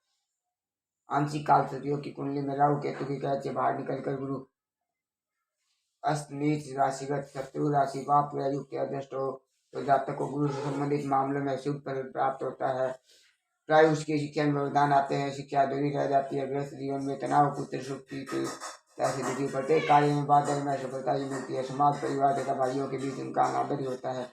आंशिक कालचक्र योग की कुंडली में राहु केतु की कैद से बाहर निकलकर गुरु अस्त, नीच राशिगत, शत्रु राशि, पाप ग्रह युक्त या दृष्ट हो तो जातक को गुरु से संबंधित मामलों में शुभ फल प्राप्त होता है। प्राय उसकी शिक्षा में व्यवधान आते हैं। शिक्षा अधूरी रह जाती है। गृहस्थ जीवन में तनाव, पुत्र सुख की सिद्धि, प्रत्येक कार्य में बादल में सफलता ही मिलती है। समाज, परिवार तथा भाइयों के बीच उनका अनादर होता है।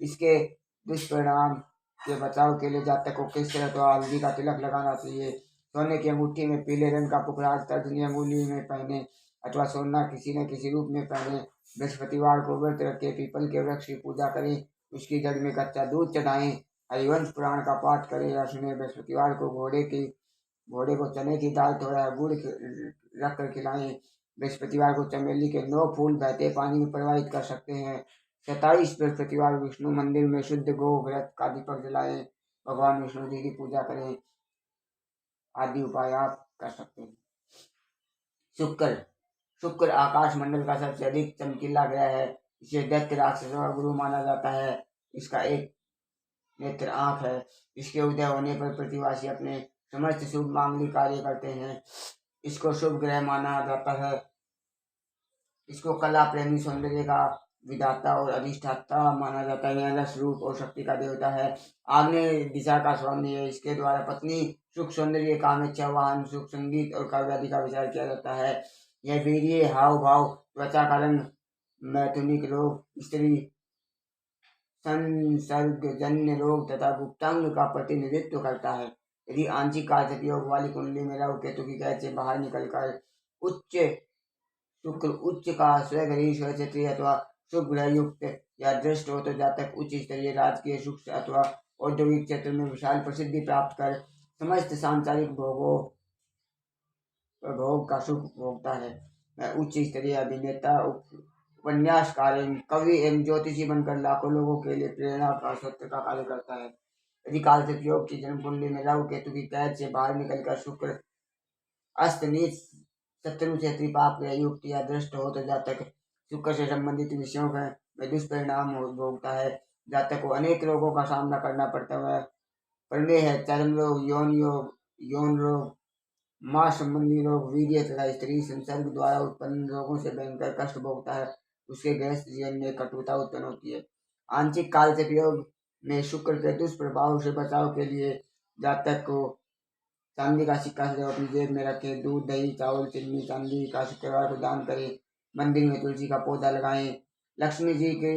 इसके दुष्परिणाम के बचाव के लिए जातक को किस तरह तो हल्दी का तिलक लगाना चाहिए। सोने की अंगूठी में पीले रंग का पुखराज तर्जनी अंगुली में पहने अथवा सोना किसी न किसी रूप में पहने। बृहस्पतिवार को व्रत रखे। पीपल के वृक्ष की पूजा करें। उसकी जड़ में कच्चा दूध चढ़ाएं। हरिवंश पुराण का पाठ करें या सुने। बृहस्पतिवार को घोड़े को चने की दाल, थोड़ा गुड़ रख कर खिलाएं। बृहस्पतिवार को चमेली के 9 फूल बहते पानी में प्रवाहित कर सकते हैं। 27 बृहस्पतिवार विष्णु मंदिर में शुद्ध गो व्रत का दीपक जलाएं। भगवान विष्णु जी की पूजा करें आदि उपाय आप कर सकते हैं। शुक्र आकाश मंडल का सबसे अधिक चमकीला ग्रह है। इसे दैत्य राक्षसों का गुरु माना जाता है। इसका एक नेत्र आंख है। इसके उदय होने पर प्रतिवासी अपने समस्त शुभ मांगलिक कार्य करते हैं। इसको शुभ ग्रह माना जाता है। इसको कला प्रेमी, सौंदर्य का विधाता और अधिष्ठाता माना जाता है। यह रस, रूप और शक्ति का देवता है। आग्नेय दिशा का स्वामी है। इसके द्वारा पत्नी, सुख, सौंदर्य, कामेच्छा, वाहन, सुख, संगीत और काव्य आदि का विचार किया जाता है। यह वीर्य, हाव भाव, त्वचा का रंग, मैथुनिक रोग, स्त्री संसर्गजन्य रोग तथा गुप्तांग का प्रतिनिधित्व करता है। यदि आंशिक कालचक्र योग वाली कुंडली में राहु केतु की कैद से बाहर निकलकर शुक्र उच्च का स्वगृही, स्वक्षेत्री अथवा शुभ ग्रह युक्त या दृष्ट हो तो जातक उच्च स्तरीय राजकीय, सुख अथवा औद्योगिक क्षेत्र में विशाल प्रसिद्धि प्राप्त कर समस्त सांसारिक भोग का सुख भोगता है। उच्च स्तरीय अभिनेता, उपन्यासकार एवं कवि एवं ज्योतिषी बनकर लाखों लोगों के लिए प्रेरणा का स्रोत का कार्य करता है। यदि काल से योग की जन्म कुंडली में राहु केतु की कैद से बाहर निकलकर शुक्र अस्त नीच शत्रु से त्रिपाप या युक्त या दृष्ट हो तो जातक शुक्र से संबंधित विषयों में दुष्परिणाम भोगता है। जातक को अनेक रोगों का सामना करना पड़ता है। प्रमेह है, चर्म रोग, यौन रोग, मां संबंधी रोग, वीर्य तथा स्त्री संसर्ग द्वारा उत्पन्न रोगों से भयंकर कष्ट भोगता है। उसके गृहस्थ जीवन में कटुता उत्पन्न होती है। आंशिक काल से प्रयोग में शुक्र के दुष्प्रभाव से बचाव के लिए जातक को चांदी का सिक्का सदैव अपनी जेब में रखे। दूध, दही, चावल, चीनी, चांदी का शुक्रवार को दान करें। मंदिर में तुलसी का पौधा लगाएं। लक्ष्मी जी की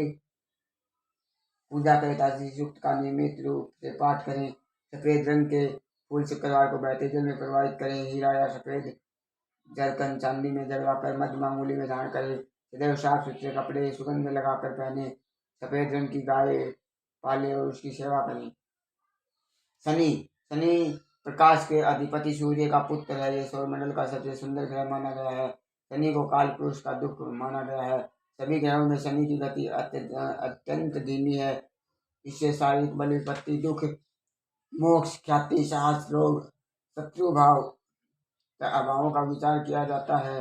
पूजा करें तथा सूक्त का नियमित रूप से पाठ करें। सफेद रंग के फूल शुक्रवार को बहते जल में प्रवाहित करें। हीरा या सफेद जरकन चांदी में जलवाकर मध्य मांगुली में धारण करें। सदैव साफ सुथरे कपड़े सुगंध लगाकर पहने। सफेद रंग की गाय पाले और उसकी सेवा करें। शनि शनि प्रकाश के अधिपति सूर्य का पुत्र है। यह सौरमंडल का सबसे सुंदर ग्रह माना गया है। शनि को काल पुरुष का दुख माना गया है। सभी ग्रहों में शनि की गति अत्यंत धीमी है। इससे शारीरिक बल, विपत्ति, दुख, मोक्ष, ख्याति, साहस, रोग, शत्रु भाव अभावों का विचार किया जाता है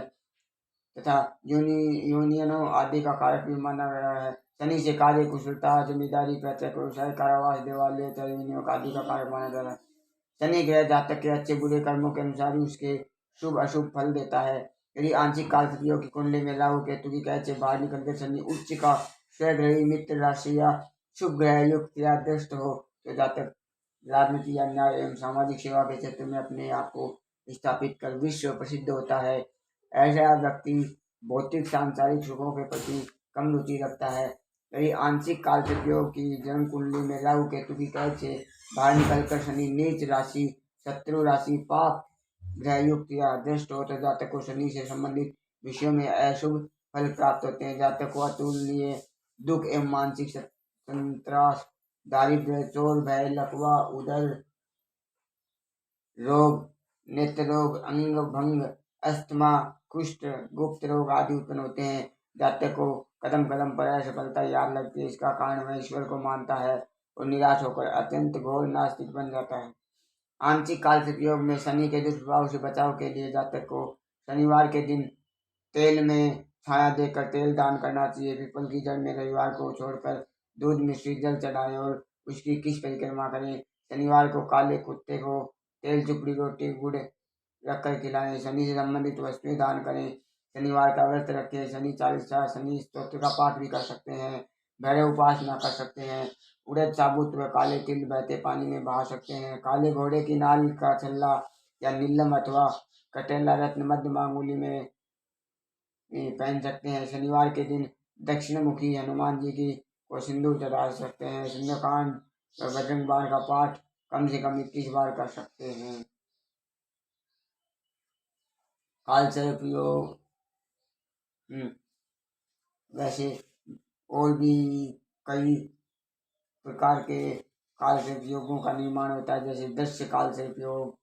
तथा यूनियनों आदि का कारक भी माना गया है। शनि से कार्य कुशलता, जमींदारी, प्रत्यक्ष व्यवसाय, कारावास, देवालय तथा यूनियनों आदि का कारक माना गया है। शनि ग्रह जातक के अच्छे बुरे कर्मों के अनुसार ही उसके शुभ अशुभ फल देता है। यदि आंशिक काल स्थितियों की कुंडली में राहु केतु की कैद से बाहर निकलकर शनि उच्च का स्वग्रही मित्र राशि या शुभ ग्रह युक्त या दृष्ट हो तो जातक राजनीति या न्याय एवं सामाजिक सेवा के क्षेत्र में अपने आप को स्थापित कर विश्व प्रसिद्ध होता है। ऐसा व्यक्ति भौतिक सांसारिक सुखों के प्रति कम रुचि रखता है। यदि आंशिक काल स्थितियों की जन्म कुंडली में राहु केतु की कैद से बाहर निकलकर शनि नीच राशि, शत्रु राशि, पाप ग्रह युक्त या दृष्ट हो तो जातक को शनि से संबंधित विषयों में अशुभ फल प्राप्त होते हैं। जातक को अतुलनीय दुख एवं मानसिक संत्रास, दारिद्र्य, चोर भय, लकवा, उदर रोग, नेत्र रोग, अंग भंग, अस्थमा, कुष्ठ, गुप्त रोग आदि उत्पन्न होते हैं। जातक को कदम कदम पर असफलता याद लगती है। इसका कारण वह ईश्वर को मानता है और निराश होकर अत्यंत घोर नास्तिक बन जाता है। आंशिक काल से प्रयोग में शनि के दुष्प्रभाव से बचाव के लिए जातक को शनिवार के दिन तेल में छाया देकर तेल दान करना चाहिए। पीपल की जड़ में रविवार को छोड़कर दूध मिश्रित जल चढ़ाएं और उसकी किस परिक्रमा करें। शनिवार को काले कुत्ते को तेल, चुपड़ी, रोटी, गुड़ रखकर खिलाएं। शनि से संबंधित वस्तुएं दान करें। शनिवार का व्रत रखें। शनि चालीसा, शनि स्तोत्र का पाठ भी कर सकते हैं। भैरव उपासना कर सकते हैं। उड़द साबुत व काले तिल बहते पानी में बहा सकते हैं। काले घोड़े की नाल का छल्ला या नीलम अथवा कटेला रत्न मध्य मांगुली में पहन सकते हैं। शनिवार के दिन दक्षिण मुखी हनुमान जी की को सिंदूर चढ़ा सकते हैं। सुंदरकांड व बजरंग बाण का पाठ कम से कम 21 बार कर सकते हैं। काल सर्प योग वैसे और भी कई प्रकार के काल सर्प योगों का निर्माण होता है, जैसे दृश्य काल सर्प योग,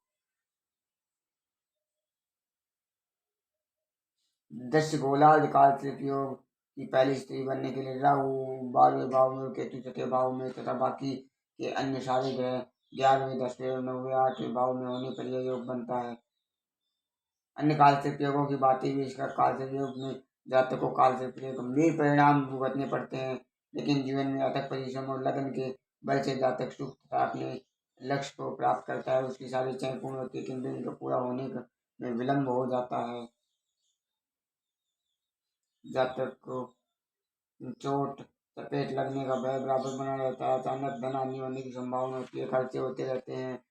दृश्य गोलार्ध काल सर्प योग की पहली स्त्री बनने के लिए राहु 12वें भाव में, केतु 6ठे भाव में तथा बाकी के अन्य सारे ग्रह 11वें, 10वें और 9वें, 8वें भाव में होने पर यह योग बनता है। अन्य काल सर्प योगों की बातें भी इसका काल सर्प योग में जातक को काल सर्प योग गंभीर परिणाम भुगतने पड़ते हैं, लेकिन जीवन में अथक परिश्रम और लगन के बल से जातक सुख तथा अपने लक्ष्य को प्राप्त करता है। उसकी सारी इच्छाएं पूर्ण होती है, किंतु इनका पूरा होने में विलम्ब हो जाता है। जातक को चोट चपेट लगने का भय बराबर बना रहता है। अचानक धन हानि होने की संभावना होती है। खर्चे होते रहते हैं।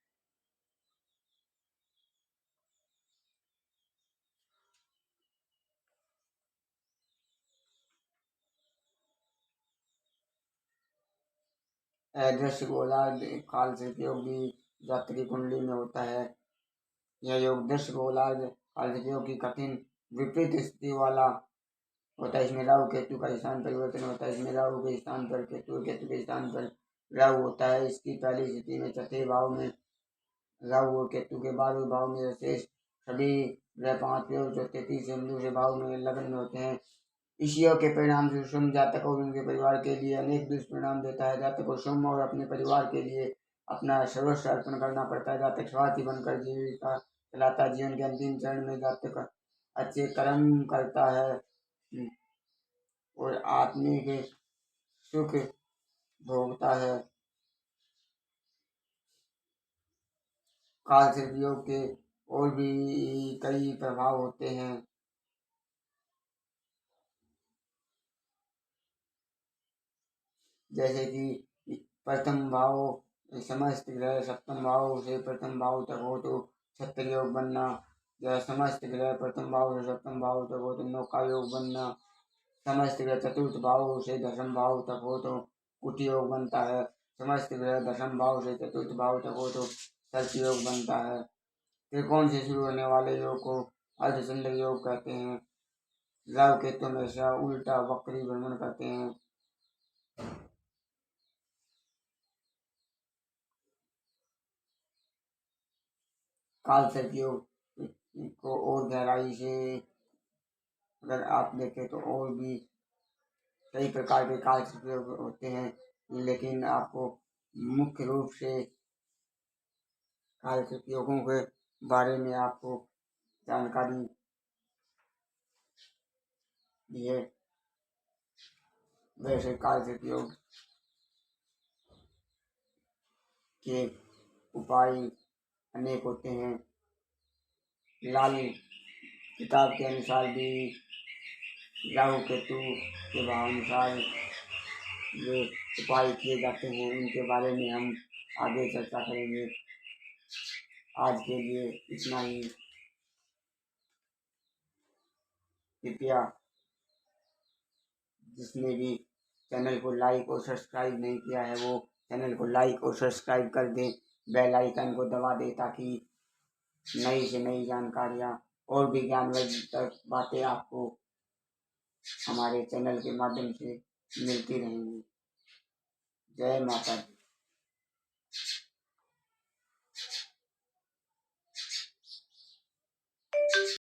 दृश्य गोलार्ध काल सर्प योग भी जातक की कुंडली में होता है। यह योग दृश्य गोलार्ध काल सर्प योग की कठिन विपरीत स्थिति वाला होता है। इसमें राहु केतु का स्थान परिवर्तन होता है। इसमें राहु के स्थान पर केतु, केतु के स्थान पर राहु होता है। इसकी पहली स्थिति में 6ठे भाव में राहु और केतु के 12वें भाव में शेष सभी ग्रह 5वें और चौथे, तीसरे, दूसरे भाव में लग्न में होते हैं। इसी योग के परिणाम से सोम जातक और उनके परिवार के लिए अनेक दुष्परिणाम देता है। जातक को सोम और अपने परिवार के लिए अपना सर्वस्व अर्पण करना पड़ता है। जातक स्वार्थी बनकर जीविका चलाता है। जीवन के अंतिम चरण में जातक अच्छे कर्म करता है और आत्मिक सुख भोगता है। काल सर्प योग के और भी कई प्रभाव होते हैं, जैसे कि प्रथम भाव समस्त ग्रह सप्तम भाव से प्रथम भाव तक हो तो छत्र योग बनना, या समस्त ग्रह प्रथम भाव से सप्तम भाव तक हो तो नौका योग बनना, समस्त ग्रह चतुर्थ भाव से दशम भाव तक हो तो कुटी योग बनता है, समस्त ग्रह दशम भाव से चतुर्थ भाव तक हो तो सर्प योग बनता है। त्रिकोण से शुरू होने वाले योग को अर्धचंद्र योग कहते हैं। राहु केतु हमेशा उल्टा वक्री भ्रमण करते हैं। काल सर्प योग को और गहराई से अगर आप देखें तो और भी कई प्रकार के काल सर्प योग होते हैं, लेकिन आपको मुख्य रूप से काल सर्प योगों के बारे में आपको जानकारी दी है। वैसे काल सर्प योग के उपाय अनेक होते हैं। लाल किताब के अनुसार भी राहु केतु के भावानुसार जो उपाय किए जाते हैं उनके बारे में हम आगे चर्चा करेंगे। आज के लिए इतना ही। कृपया जिसने भी चैनल को लाइक और सब्सक्राइब नहीं किया है वो चैनल को लाइक और सब्सक्राइब कर दें, बेल आइकन को दबा दें ताकि नई से नई जानकारियाँ और भी ज्ञानवर्धक बातें आपको हमारे चैनल के माध्यम से मिलती रहेंगी। जय माता दी।